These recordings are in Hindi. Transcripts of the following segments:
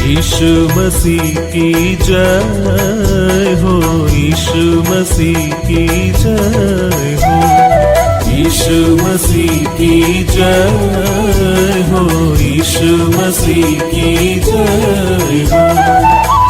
यीशु मसीह की जय हो, यीशु मसीह की जय हो, यीशु मसीह की जय हो, यीशु मसीह की जय हो।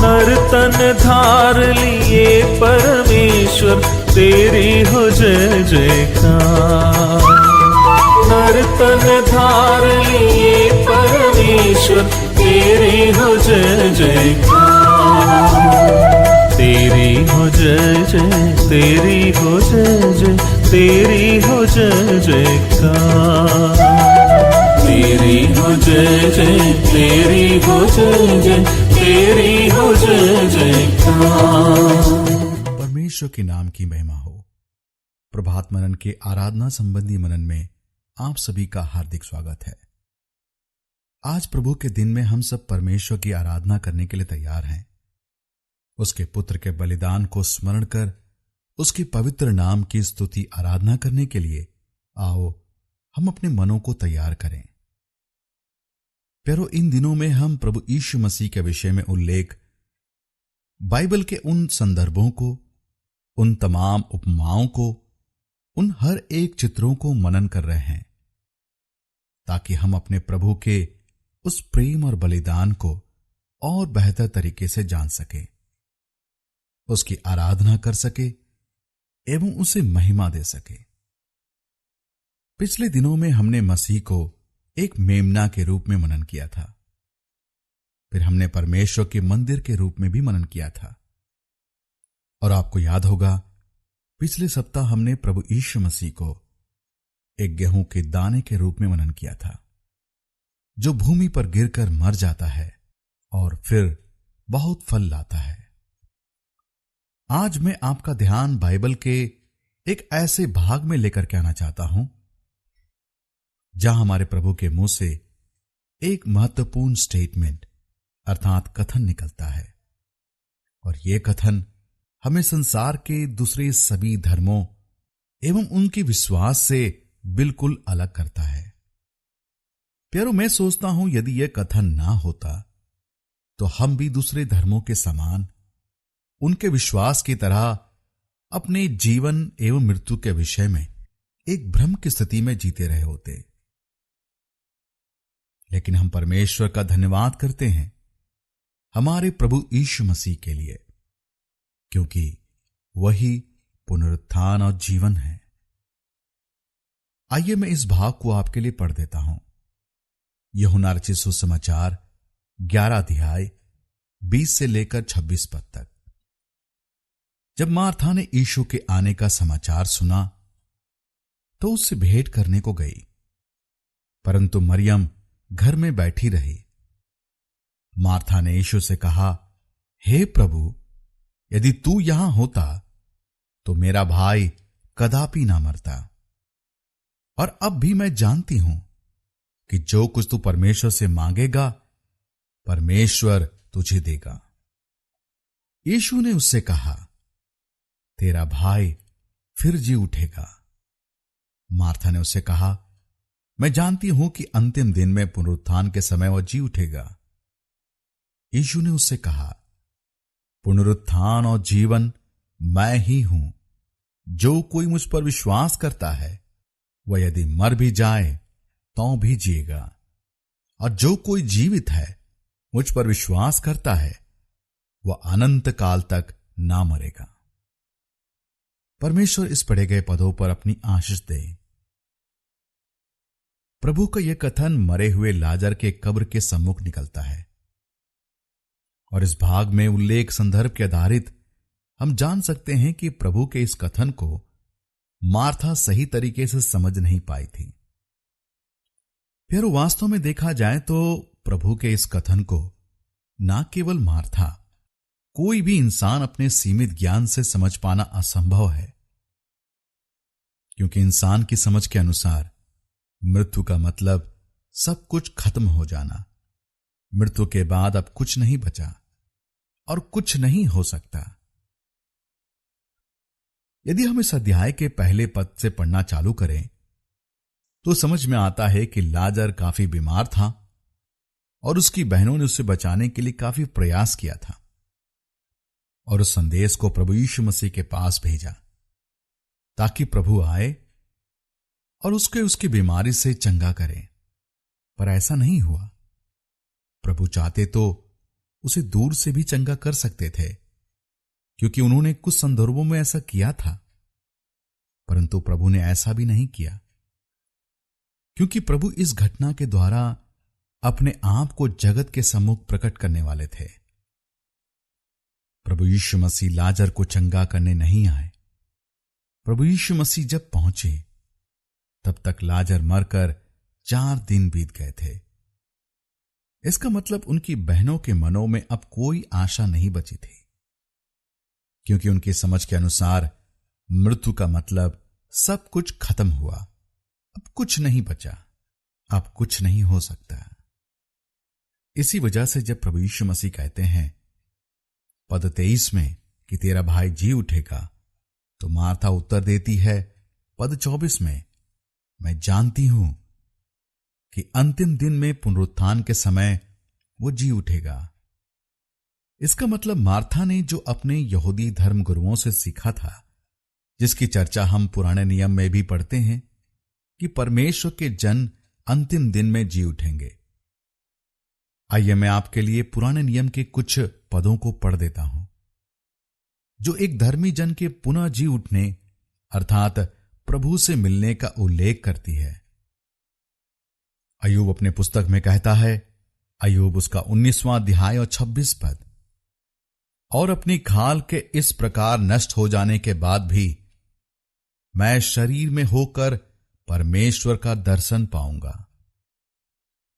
नर तन धार लिए परमेश्वर तेरी हो जय जयकार। नर तन धार लिए परमेश्वर तेरी हो जय जयकार। तेरी हो जय जय, तेरी हो जय जय, तेरी हो जय जयकार। तेरी हो जय जय, तेरी हो जय जय, तेरी हो जय जयकार। परमेश्वर के नाम की महिमा हो। प्रभात मनन के आराधना संबंधी मनन में आप सभी का हार्दिक स्वागत है। आज प्रभु के दिन में हम सब परमेश्वर की आराधना करने के लिए तैयार हैं। उसके पुत्र के बलिदान को स्मरण कर उसके पवित्र नाम की स्तुति आराधना करने के लिए आओ हम अपने मनों को तैयार करें। प्यारो, इन दिनों में हम प्रभु यीशु मसीह के विषय में उल्लेख बाइबल के उन संदर्भों को, उन तमाम उपमाओं को, उन हर एक चित्रों को मनन कर रहे हैं ताकि हम अपने प्रभु के उस प्रेम और बलिदान को और बेहतर तरीके से जान सके, उसकी आराधना कर सके एवं उसे महिमा दे सके। पिछले दिनों में हमने मसीह को एक मेमना के रूप में मनन किया था। फिर हमने परमेश्वर के मंदिर के रूप में भी मनन किया था। और आपको याद होगा, पिछले सप्ताह हमने प्रभु यीशु मसीह को एक गेहूं के दाने के रूप में मनन किया था, जो भूमि पर गिरकर मर जाता है और फिर बहुत फल लाता है। आज मैं आपका ध्यान बाइबल के एक ऐसे भाग में लेकर के आना चाहता हूं जहां हमारे प्रभु के मुंह से एक महत्वपूर्ण स्टेटमेंट अर्थात कथन निकलता है। और यह कथन हमें संसार के दूसरे सभी धर्मों एवं उनके विश्वास से बिल्कुल अलग करता है। प्यारो, मैं सोचता हूं यदि यह कथन ना होता तो हम भी दूसरे धर्मों के समान उनके विश्वास की तरह अपने जीवन एवं मृत्यु के विषय में एक भ्रम की स्थिति में जीते रहे होते। लेकिन हम परमेश्वर का धन्यवाद करते हैं हमारे प्रभु यीशु मसीह के लिए, क्योंकि वही पुनरुत्थान और जीवन है। आइए मैं इस भाग को आपके लिए पढ़ देता हूं। यूहन्ना रचित सुसमाचार 11 अध्याय 20 से लेकर 26 पद तक। जब मार्था ने यीशु के आने का समाचार सुना तो उससे भेंट करने को गई, परंतु मरियम घर में बैठी रही। मार्था ने यीशु से कहा, हे प्रभु, यदि तू यहां होता तो मेरा भाई कदापि ना मरता। और अब भी मैं जानती हूं कि जो कुछ तू परमेश्वर से मांगेगा परमेश्वर तुझे देगा। यीशु ने उससे कहा, तेरा भाई फिर जी उठेगा। मार्था ने उससे कहा, मैं जानती हूं कि अंतिम दिन में पुनरुत्थान के समय वह जी उठेगा। यीशु ने उससे कहा, पुनरुत्थान और जीवन मैं ही हूं। जो कोई मुझ पर विश्वास करता है वह यदि मर भी जाए तो भी जिएगा, और जो कोई जीवित है मुझ पर विश्वास करता है वह अनंत काल तक ना मरेगा। परमेश्वर इस पढ़े गए पदों पर अपनी आशीष दे। प्रभु का यह कथन मरे हुए लाजर के कब्र के सम्मुख निकलता है, और इस भाग में उल्लेख संदर्भ के आधारित हम जान सकते हैं कि प्रभु के इस कथन को मार्था सही तरीके से समझ नहीं पाई थी। फिर वास्तव में देखा जाए तो प्रभु के इस कथन को ना केवल मार्था, कोई भी इंसान अपने सीमित ज्ञान से समझ पाना असंभव है, क्योंकि इंसान की समझ के अनुसार मृत्यु का मतलब सब कुछ खत्म हो जाना। मृत्यु के बाद अब कुछ नहीं बचा और कुछ नहीं हो सकता। यदि हम इस अध्याय के पहले पद से पढ़ना चालू करें तो समझ में आता है कि लाजर काफी बीमार था और उसकी बहनों ने उसे बचाने के लिए काफी प्रयास किया था और उस संदेश को प्रभु यीशु मसीह के पास भेजा ताकि प्रभु आए और उसकी बीमारी से चंगा करे, पर ऐसा नहीं हुआ। प्रभु चाहते तो उसे दूर से भी चंगा कर सकते थे, क्योंकि उन्होंने कुछ संदर्भों में ऐसा किया था, परंतु प्रभु ने ऐसा भी नहीं किया, क्योंकि प्रभु इस घटना के द्वारा अपने आप को जगत के सम्मुख प्रकट करने वाले थे। प्रभु यीशु मसीह लाजर को चंगा करने नहीं आए। प्रभु यीशु मसीह जब पहुंचे तब तक लाजर मरकर 4 दिन बीत गए थे। इसका मतलब उनकी बहनों के मनों में अब कोई आशा नहीं बची थी, क्योंकि उनकी समझ के अनुसार मृत्यु का मतलब सब कुछ खत्म हुआ, अब कुछ नहीं बचा, अब कुछ नहीं हो सकता। इसी वजह से जब प्रभु यीशु मसीह कहते हैं पद 23 में कि तेरा भाई जी उठेगा, तो मार्था उत्तर देती है पद 24 में, मैं जानती हूं कि अंतिम दिन में पुनरुत्थान के समय वो जी उठेगा। इसका मतलब मार्था ने जो अपने यहूदी धर्म गुरुओं से सीखा था, जिसकी चर्चा हम पुराने नियम में भी पढ़ते हैं कि परमेश्वर के जन अंतिम दिन में जी उठेंगे। आइए मैं आपके लिए पुराने नियम के कुछ पदों को पढ़ देता हूं, जो एक धर्मी जन के पुनः जी उठने अर्थात प्रभु से मिलने का उल्लेख करती है। अय्यूब अपने पुस्तक में कहता है, अय्यूब उसका 19वां अध्याय और 26 पद, और अपनी खाल के इस प्रकार नष्ट हो जाने के बाद भी मैं शरीर में होकर परमेश्वर का दर्शन पाऊंगा।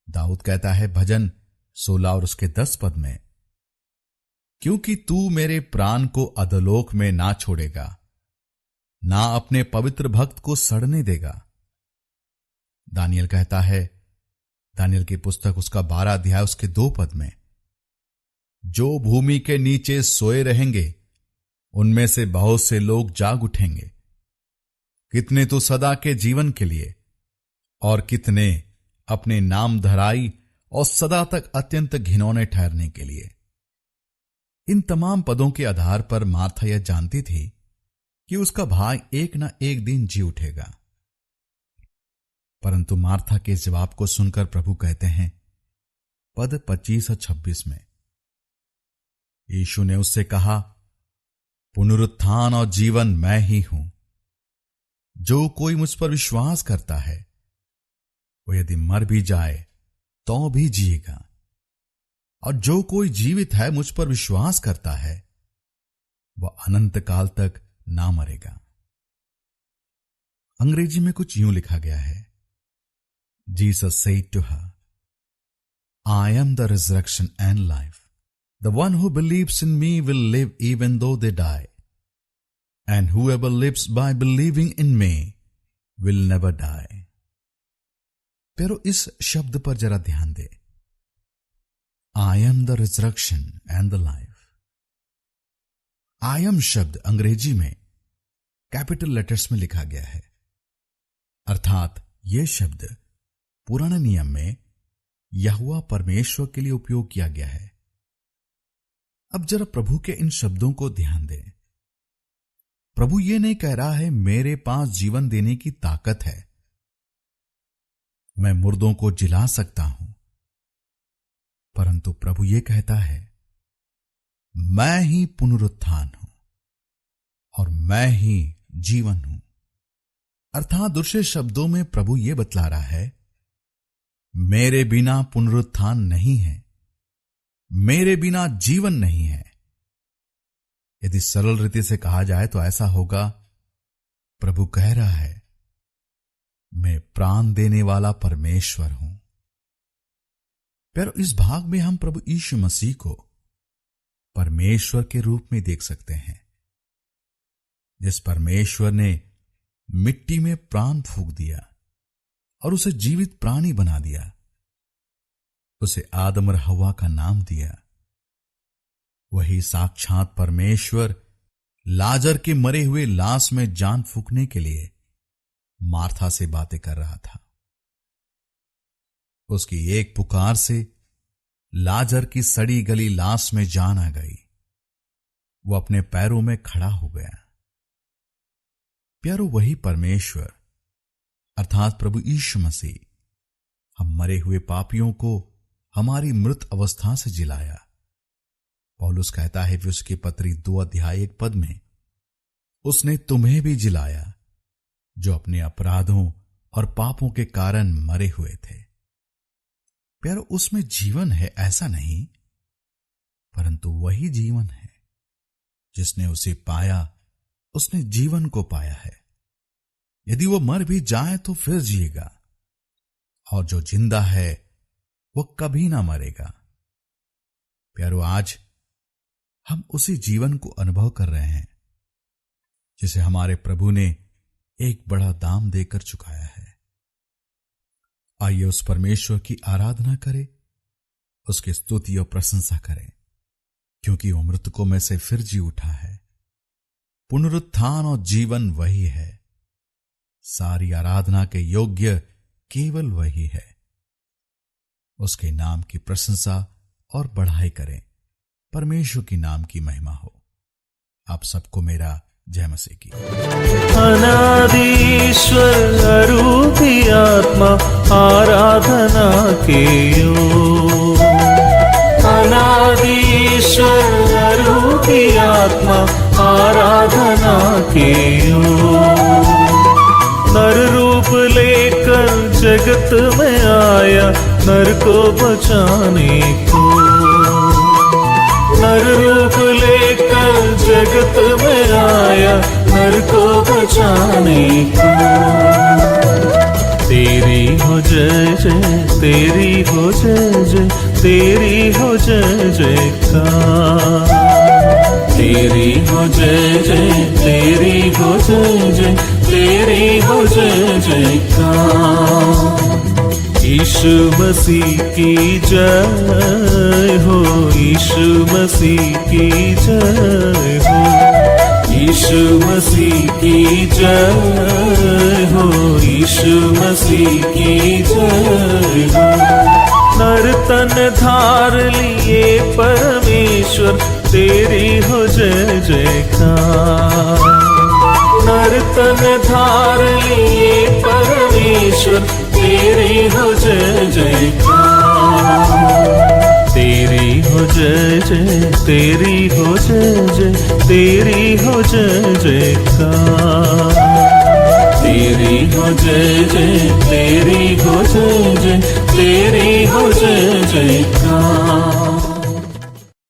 दाऊद कहता है भजन 16 और उसके 10 पद में, क्योंकि तू मेरे प्राण को अधोलोक में ना छोड़ेगा, ना अपने पवित्र भक्त को सड़ने देगा। दानियल कहता है, दानियल की पुस्तक उसका 12 अध्याय उसके 2 पद में, जो भूमि के नीचे सोए रहेंगे उनमें से बहुत से लोग जाग उठेंगे, कितने तो सदा के जीवन के लिए और कितने अपने नाम धराई और सदा तक अत्यंत घिनौने ठहरने के लिए। इन तमाम पदों के आधार पर मार्था यह जानती थी कि उसका भाई एक ना एक दिन जी उठेगा, परंतु मार्था के जवाब को सुनकर प्रभु कहते हैं पद 25 और 26 में, यीशु ने उससे कहा, पुनरुत्थान और जीवन मैं ही हूं, जो कोई मुझ पर विश्वास करता है वो यदि मर भी जाए तो भी जिएगा, और जो कोई जीवित है मुझ पर विश्वास करता है वह अनंत काल तक ना मरेगा। अंग्रेजी में कुछ यूं लिखा गया है, Jesus said to her, I am the resurrection and life, the one who believes in me will live even though they die, and whoever lives by believing in me will never die। pero इस शब्द पर जरा ध्यान दे, I am the resurrection and the life। I am शब्द अंग्रेजी में कैपिटल लेटर्स में लिखा गया है, अर्थात यह शब्द पुराने नियम में यहोवा परमेश्वर के लिए उपयोग किया गया है। अब जरा प्रभु के इन शब्दों को ध्यान दें। प्रभु ये नहीं कह रहा है मेरे पास जीवन देने की ताकत है, मैं मुर्दों को जिला सकता हूं, परंतु प्रभु ये कहता है मैं ही पुनरुत्थान हूं और मैं ही जीवन हूं। अर्थात दूसरे शब्दों में प्रभु ये बतला रहा है मेरे बिना पुनरुत्थान नहीं है, मेरे बिना जीवन नहीं है। यदि सरल रीति से कहा जाए तो ऐसा होगा, प्रभु कह रहा है मैं प्राण देने वाला परमेश्वर हूं। पर इस भाग में हम प्रभु यीशु मसीह को परमेश्वर के रूप में देख सकते हैं, जिस परमेश्वर ने मिट्टी में प्राण फूंक दिया और उसे जीवित प्राणी बना दिया, उसे आदम और हव्वा का नाम दिया। वही साक्षात परमेश्वर लाजर के मरे हुए लाश में जान फूंकने के लिए मार्था से बातें कर रहा था। उसकी एक पुकार से लाजर की सड़ी गली लाश में जान आ गई। वो अपने पैरों में खड़ा हो गया। प्यारो, वही परमेश्वर अर्थात प्रभु यीशु मसीह हम मरे हुए पापियों को हमारी मृत अवस्था से जिलाया। पौलुस कहता है कि उसकी पत्री 2:1 में, उसने तुम्हें भी जिलाया जो अपने अपराधों और पापों के कारण मरे हुए थे। प्यारो, उसमें जीवन है ऐसा नहीं, परंतु वही जीवन है जिसने उसे पाया, उसने जीवन को पाया है। यदि वो मर भी जाए तो फिर जिएगा, और जो जिंदा है वो कभी ना मरेगा। प्यारो, आज हम उसी जीवन को अनुभव कर रहे हैं जिसे हमारे प्रभु ने एक बड़ा दाम देकर चुकाया है। आइए उस परमेश्वर की आराधना करें, उसकी स्तुति और प्रशंसा करें, क्योंकि वो मृतकों में से फिर जी उठा है। पुनरुत्थान और जीवन वही है। सारी आराधना के योग्य केवल वही है। उसके नाम की प्रशंसा और बढ़ाई करें। परमेश्वर की नाम की महिमा हो। आप सबको मेरा जय मसीह की। अनादीश्वर अरूपी आत्मा आराधना के योग। अनादीश्वर अरूपी आत्मा आराधना के योग। नर रूप लेकर जगत में आया नर को बचाने को। नर रूप लेकर जगत में आया नर को बचाने को। तेरी हो जय जय, तेरी हो जय जय, तेरी हो जय जयकार। तेरी हो जय जय, तेरी हो जय जय, तेरी हो जय जयकार। यीशु मसीह की जय हो, यीशु मसीह की जय हो। यीशु मसीह की जय हो, यीशु मसीह की जय हो। नर तन धार लिए परमेश्वर तेरी हो जय जयकार। नर तन धार लिए परमेश्वर तेरी हो जय जयकार। तेरी हो जय जय, तेरी हो जय जय, तेरी हो जय जयकार। तेरी हो जय जय, तेरी हो जय जय,